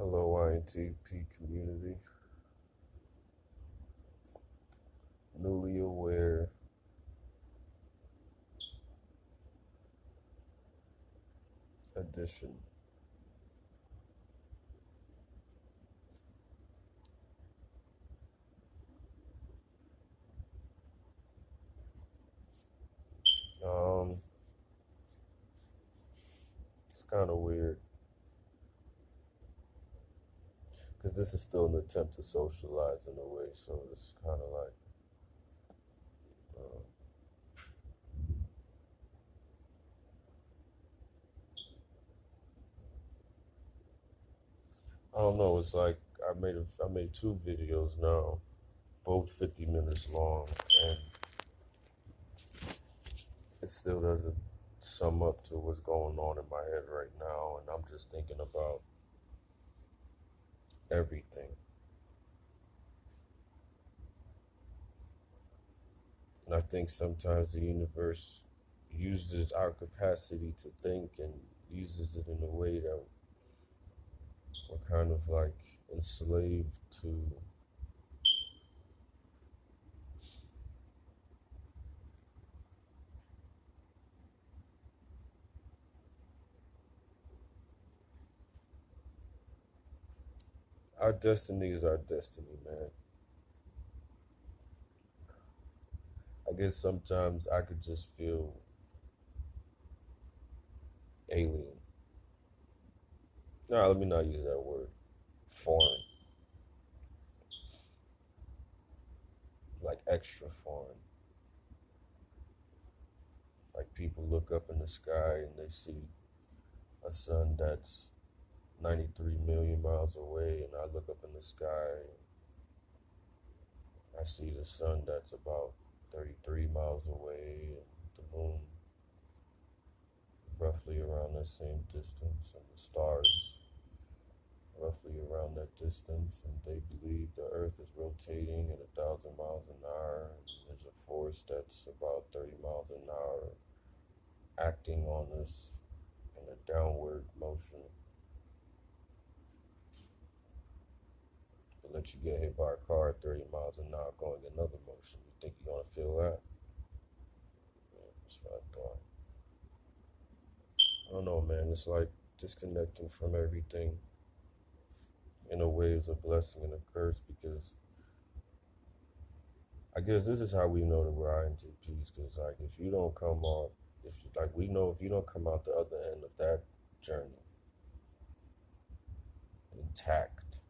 Hello, INTP community. Newly aware edition. Um, it's kind of weird because this is still an attempt to socialize in a way, so it's kind of like, uh, I don't know. It's like I made two videos now, both 50 minutes long, and it still doesn't sum up to what's going on in my head right now, and I'm just thinking about everything. And I think sometimes the universe uses our capacity to think and uses it in a way that we're kind of like enslaved to our destiny is our destiny, man. I guess sometimes I could just feel alien. No, let me not use that word. Foreign. Like extra foreign. Like people look up in the sky and they see a sun that's 93 million miles away, and I look up in the sky and I see the sun that's about 33 miles away, and the moon roughly around that same distance, and the stars roughly around that distance, and they believe the earth is rotating at 1,000 miles an hour, and there's a force that's about 30 miles an hour acting on us in a downward motion to let you get hit by a car at 30 miles an hour going another motion. You think you're gonna feel that? Yeah, that's what I thought. I don't know, man. It's like disconnecting from everything in a way is a blessing and a curse, because I guess this is how we know that we're INTPs. Because like, if you don't come out, if you, like we know if you don't come out the other end of that journey intact,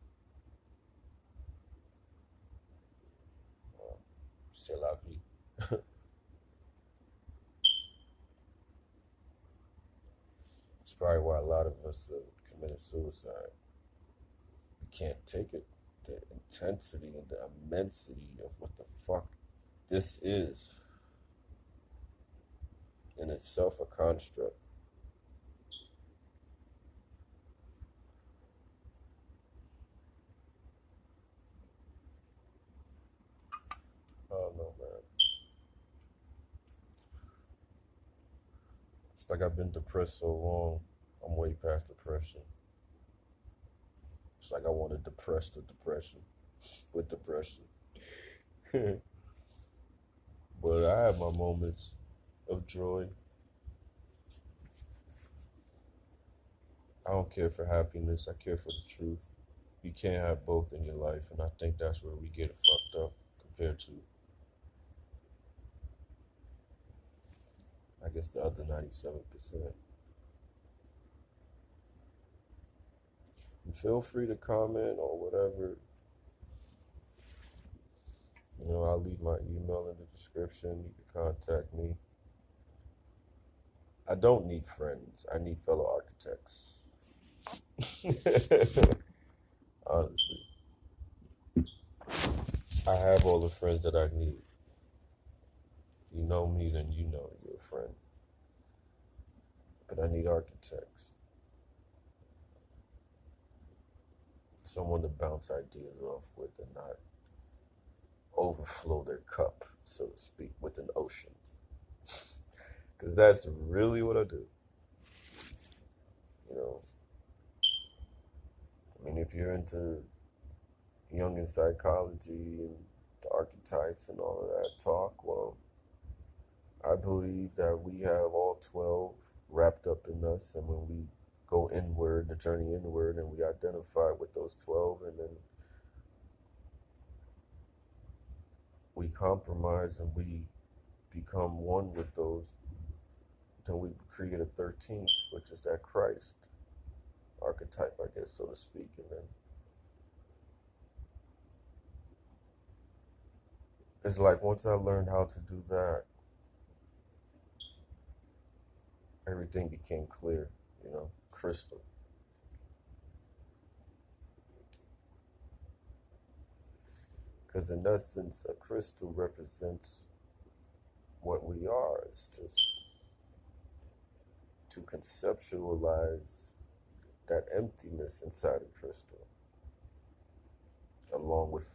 c'est la vie. It's probably why a lot of us committed suicide. We can't take it. The intensity and the immensity of what the fuck this is in itself a construct. I don't know, man. It's like I've been depressed so long. I'm way past depression. It's like I want to depress the depression with depression. But I have my moments of joy. I don't care for happiness. I care for the truth. You can't have both in your life, and I think that's where we get it fucked up compared to, I guess, the other 97%. And feel free to comment or whatever. I'll leave my email in the description. You can contact me. I don't need friends. I need fellow architects. Honestly, I have all the friends that I need. If you know me, then you know you're a friend. But I need architects. Someone to bounce ideas off with and not overflow their cup, so to speak, with an ocean. Because that's really what I do. You know, I mean, if you're into Jungian psychology and the archetypes and all of that talk, well, I believe that we have all 12 wrapped up in us, and when we go inward, the journey inward, and we identify with those 12, and then we compromise and we become one with those, then we create a 13th, which is that Christ archetype, I guess, so to speak. And then it's like once I learned how to do that, everything became clear, crystal. Because in essence, a crystal represents what we are. It's just to conceptualize that emptiness inside a crystal, along with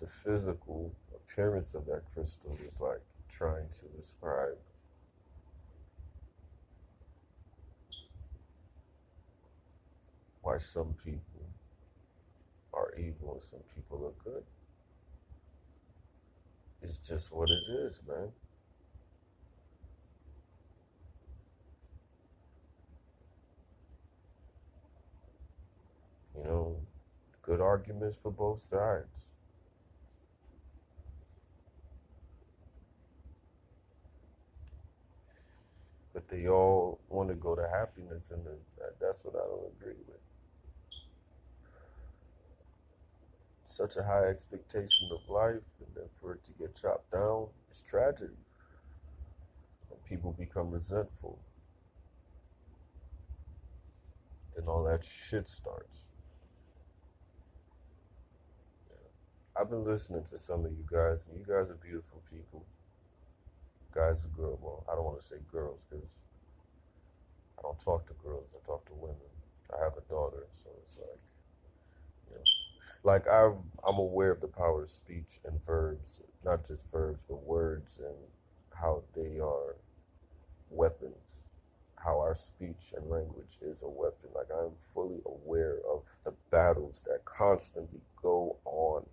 the physical appearance of that crystal, is like trying to describe why some people are evil and some people are good. It's just what it is, man. Good arguments for both sides. But they all want to go to happiness, and that's what I don't agree with. Such a high expectation of life, and then for it to get chopped down, it's tragedy. And people become resentful. Then all that shit starts. I've been listening to some of you guys, and you guys are beautiful people. Guys and girls. Well, I don't want to say girls because I don't talk to girls. I talk to women. I have a daughter, so it's like, like I'm aware of the power of speech and verbs, not just verbs, but words and how they are weapons. How our speech and language is a weapon. Like I'm fully aware of the battles that constantly go on.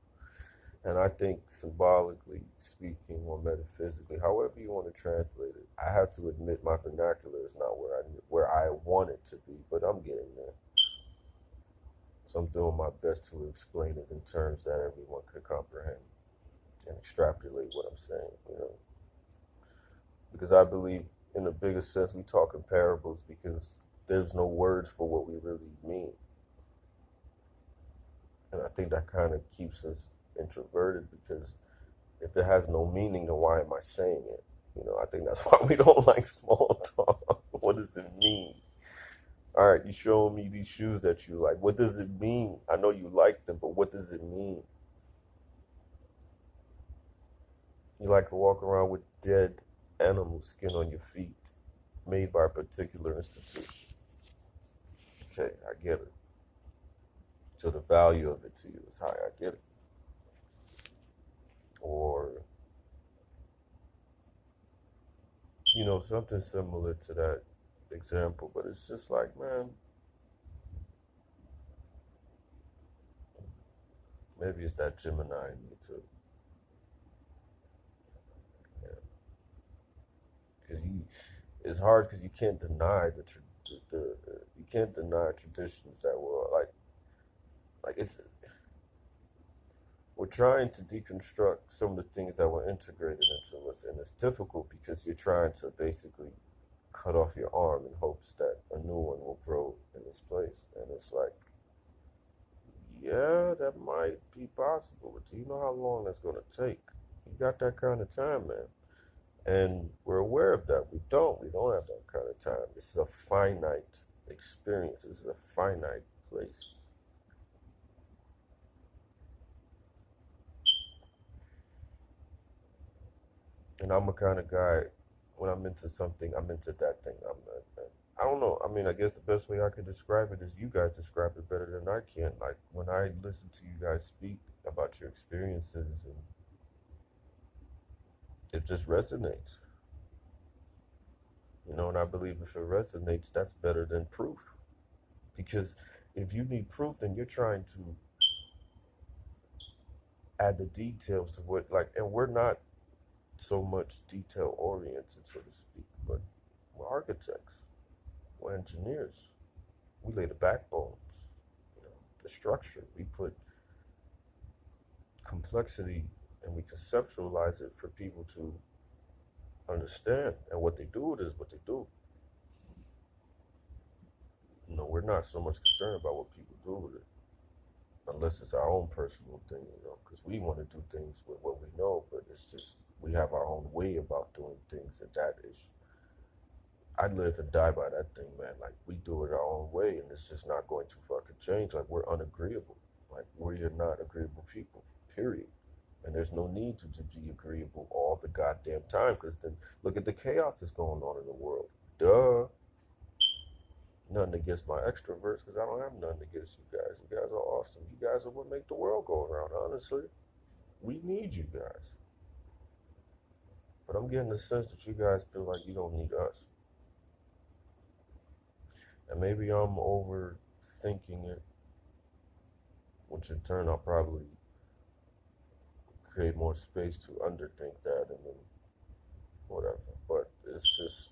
And I think symbolically speaking or metaphysically, however you want to translate it, I have to admit my vernacular is not where I want it to be, but I'm getting there. So I'm doing my best to explain it in terms that everyone could comprehend and extrapolate what I'm saying, Because I believe in a bigger sense we talk in parables because there's no words for what we really mean. And I think that kind of keeps us introverted because if it has no meaning, then why am I saying it? I think that's why we don't like small talk. What does it mean? All right, you showing me these shoes that you like. What does it mean? I know you like them, but what does it mean? You like to walk around with dead animal skin on your feet, made by a particular institution. Okay, I get it. So the value of it to you is high. I get it. Or, something similar to that example, but it's just like, man, maybe it's that Gemini in me too. Yeah. Because it's hard because you can't deny you can't deny traditions that were like we're trying to deconstruct some of the things that were integrated into us, and it's difficult because you're trying to basically cut off your arm in hopes that a new one will grow in its place. And it's like, yeah, that might be possible, but do you know how long that's going to take? You got that kind of time, man. And we're aware of that. We don't have that kind of time. This is a finite experience. This is a finite place. And I'm a kind of guy, when I'm into something, I'm into that thing. I don't know. I mean, I guess the best way I could describe it is you guys describe it better than I can. Like when I listen to you guys speak about your experiences, and it just resonates. And I believe if it resonates, that's better than proof. Because if you need proof, then you're trying to add the details to what, like, and we're not so much detail oriented, so to speak, but we're architects, we're engineers. We lay the backbones, the structure. We put complexity and we conceptualize it for people to understand. And what they do with it is what they do. We're not so much concerned about what people do with it, unless it's our own personal thing, because we want to do things with what we know, but it's just we have our own way about doing things, and that is, I live and die by that thing, man. Like, we do it our own way, and it's just not going to fucking change. Like, we're unagreeable. Like, we are not agreeable people, period. And there's no need to be agreeable all the goddamn time, because then look at the chaos that's going on in the world. Duh. Nothing against my extroverts, because I don't have nothing against you guys. You guys are awesome. You guys are what make the world go around, honestly. We need you guys. But I'm getting the sense that you guys feel like you don't need us. And maybe I'm overthinking it, which in turn I'll probably create more space to underthink that and then whatever. But it's just,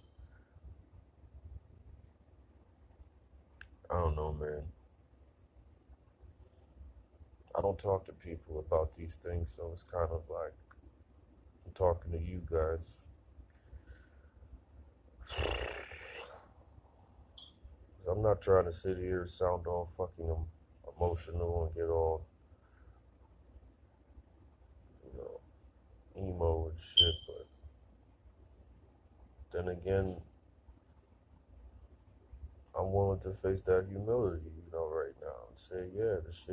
I don't know, man. I don't talk to people about these things, so it's kind of like I'm talking to you guys. I'm not trying to sit here and sound all fucking emotional and get all, emo and shit, but then again, I'm willing to face that humility, right now and say, yeah, this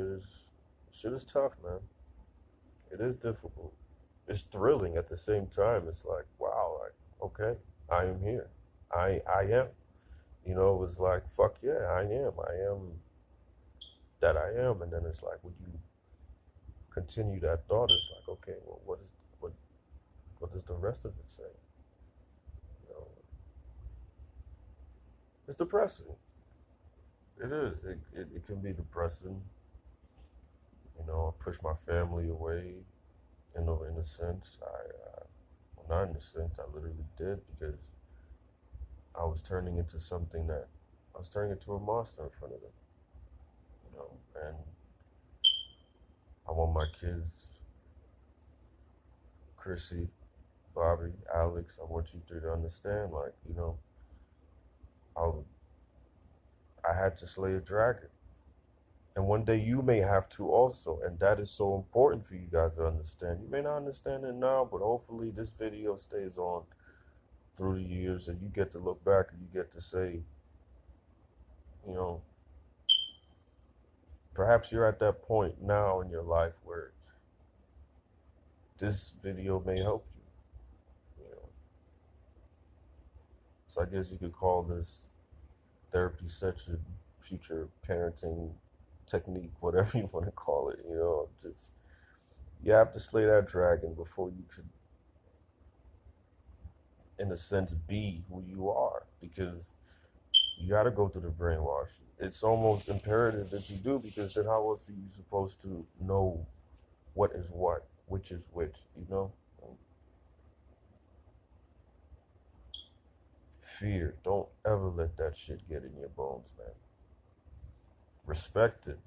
shit is tough, man. It is difficult. It's thrilling at the same time. It's like, wow, like, okay, I am here. I am. It was like, fuck yeah, I am. I am that I am. And then it's like, would you continue that thought? It's like, okay, well, what does the rest of it say? It's depressing. It is. It can be depressing. I push my family away. In a sense, well, not in a sense, I literally did, because I was turning into something that I was turning into a monster in front of them. And I want my kids, Chrissy, Bobby, Alex, I want you three to understand, like, I I had to slay a dragon. And one day you may have to also. And that is so important for you guys to understand. You may not understand it now, but hopefully this video stays on through the years and you get to look back and you get to say, perhaps you're at that point now in your life where this video may help you. So I guess you could call this therapy session, future parenting technique, whatever you want to call it. Just, you have to slay that dragon before you could, in a sense, be who you are, because you got to go through the brainwash. It's almost imperative that you do, because then how else are you supposed to know what is what, which is which? Fear, don't ever let that shit get in your bones, man. Respect it.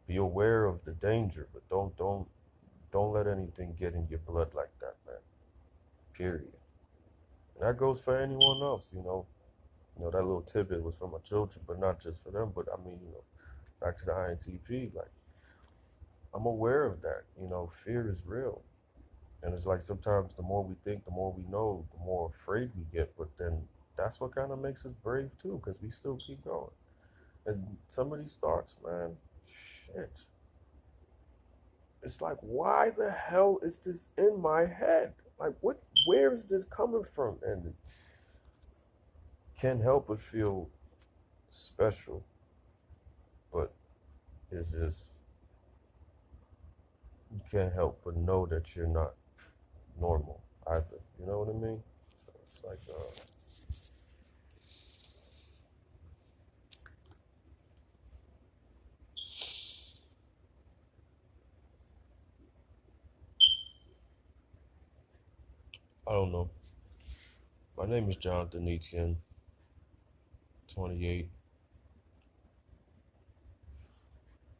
Be aware of the danger, but don't let anything get in your blood like that, man. Period. And that goes for anyone else, that little tidbit was for my children, but not just for them. But I mean, back to the INTP, like, I'm aware of that. Fear is real. And it's like sometimes the more we think, the more we know, the more afraid we get. But then that's what kind of makes us brave too, because we still keep going. And some of these thoughts, man, shit. It's like, why the hell is this in my head? Like, where is this coming from? And it can't help but feel special, but it's just, you can't help but know that you're not normal either. You know what I mean? So it's like, I don't know. My name is Jonathan Etienne, 28.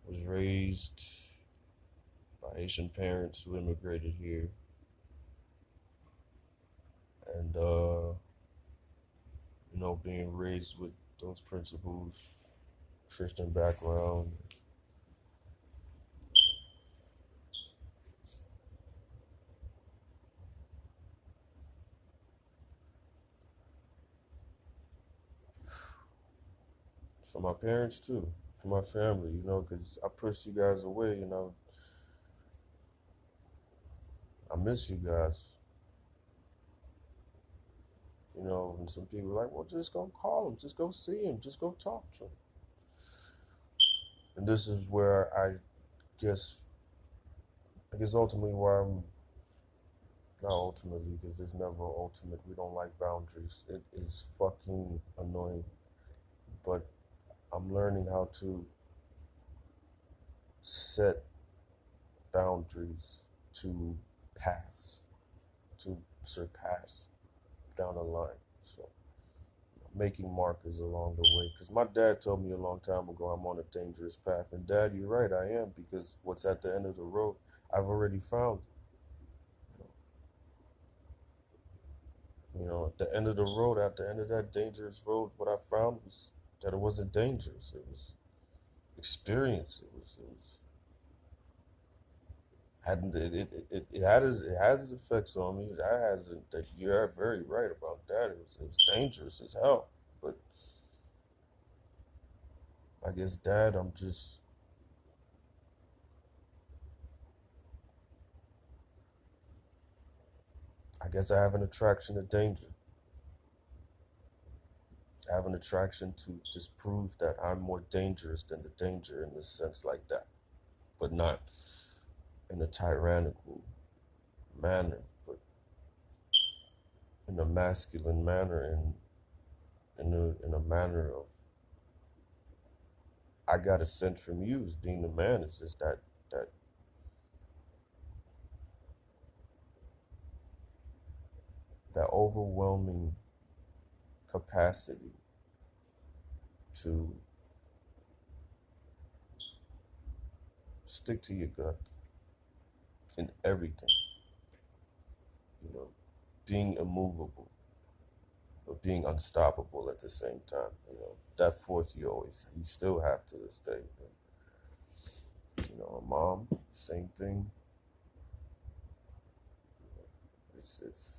Was raised by Haitian parents who immigrated here. And, being raised with those principles, Christian background. For my parents too, for my family, because I pushed you guys away, I miss you guys, and some people are like, well, just go call him, just go see him, just go talk to him. And this is where guess, I guess ultimately where I'm, not ultimately, because there's never ultimate, we don't like boundaries. It is fucking annoying, but I'm learning how to set boundaries to to surpass down the line. So making markers along the way. Because my dad told me a long time ago I'm on a dangerous path. And Dad, you're right, I am, because what's at the end of the road, I've already found. At the end of the road, at the end of that dangerous road, what I found was that it wasn't dangerous. It was experience. It has its effects on me. That hasn't. That you're very right about that. It was dangerous as hell. But I guess, Dad, I guess I have an attraction to danger. I have an attraction to just prove that I'm more dangerous than the danger in this sense like that. But not in a tyrannical manner, but in a masculine manner, in a manner of, I got a sense from you as being the man. It's just that that overwhelming capacity to stick to your gut in everything, being immovable, but being unstoppable at the same time. That force you still have to this day. A mom, same thing. It's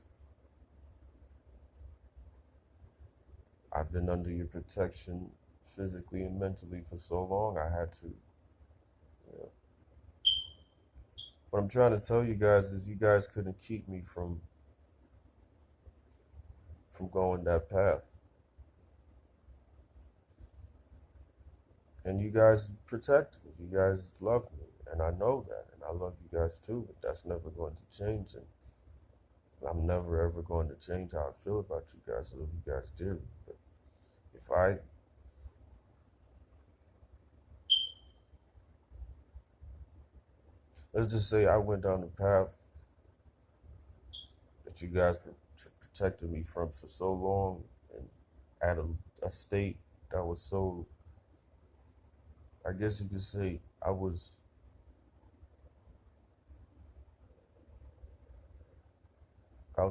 I've been under your protection physically and mentally for so long. I had to. What I'm trying to tell you guys is you guys couldn't keep me from going that path. And you guys protect me. You guys love me. And I know that. And I love you guys too. But that's never going to change. And I'm never ever going to change how I feel about you guys. I love you guys dearly. But let's just say I went down the path that you guys protected me from for so long, and at a state that was so, I guess you could say, I was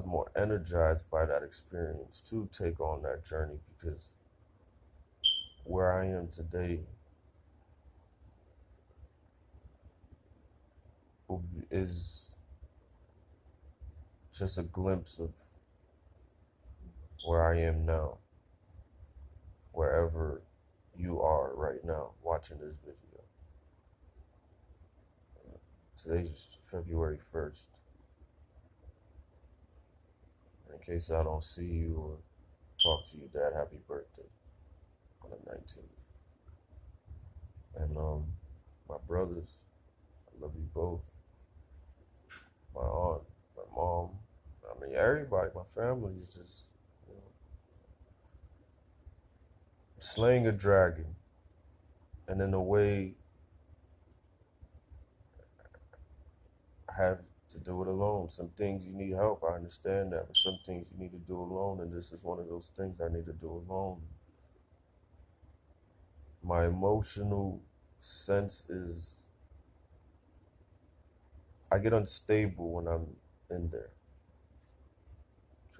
more energized by that experience to take on that journey, because where I am today is just a glimpse of where I am now, wherever you are right now watching this video. Today's February 1st. In case I don't see you or talk to you, Dad, happy birthday on the 19th. And my brothers, I love you both. My aunt, my mom, everybody, my family is just, slaying a dragon. And in a way, I have to do it alone. Some things you need help, I understand that, but some things you need to do alone, and this is one of those things I need to do alone. My emotional sense is, I get unstable when I'm in there.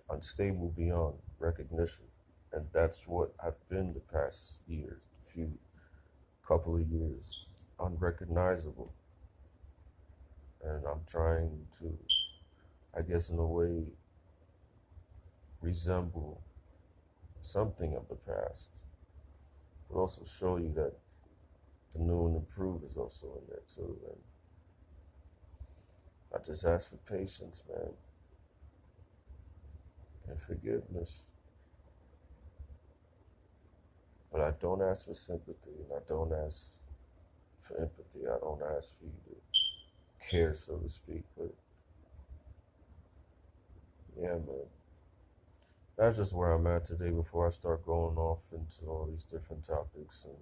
Unstable beyond recognition. And that's what I've been the past years, couple of years, unrecognizable. And I'm trying to, I guess in a way, resemble something of the past, but also show you that the new and improved is also in there too. And I just ask for patience, man, and forgiveness. But I don't ask for sympathy, and I don't ask for empathy. I don't ask for you to care, so to speak. But yeah, man, that's just where I'm at today before I start going off into all these different topics. And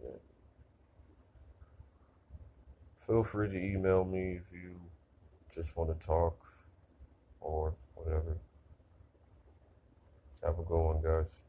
yeah, feel free to email me if you just want to talk or whatever. Have a good one, guys.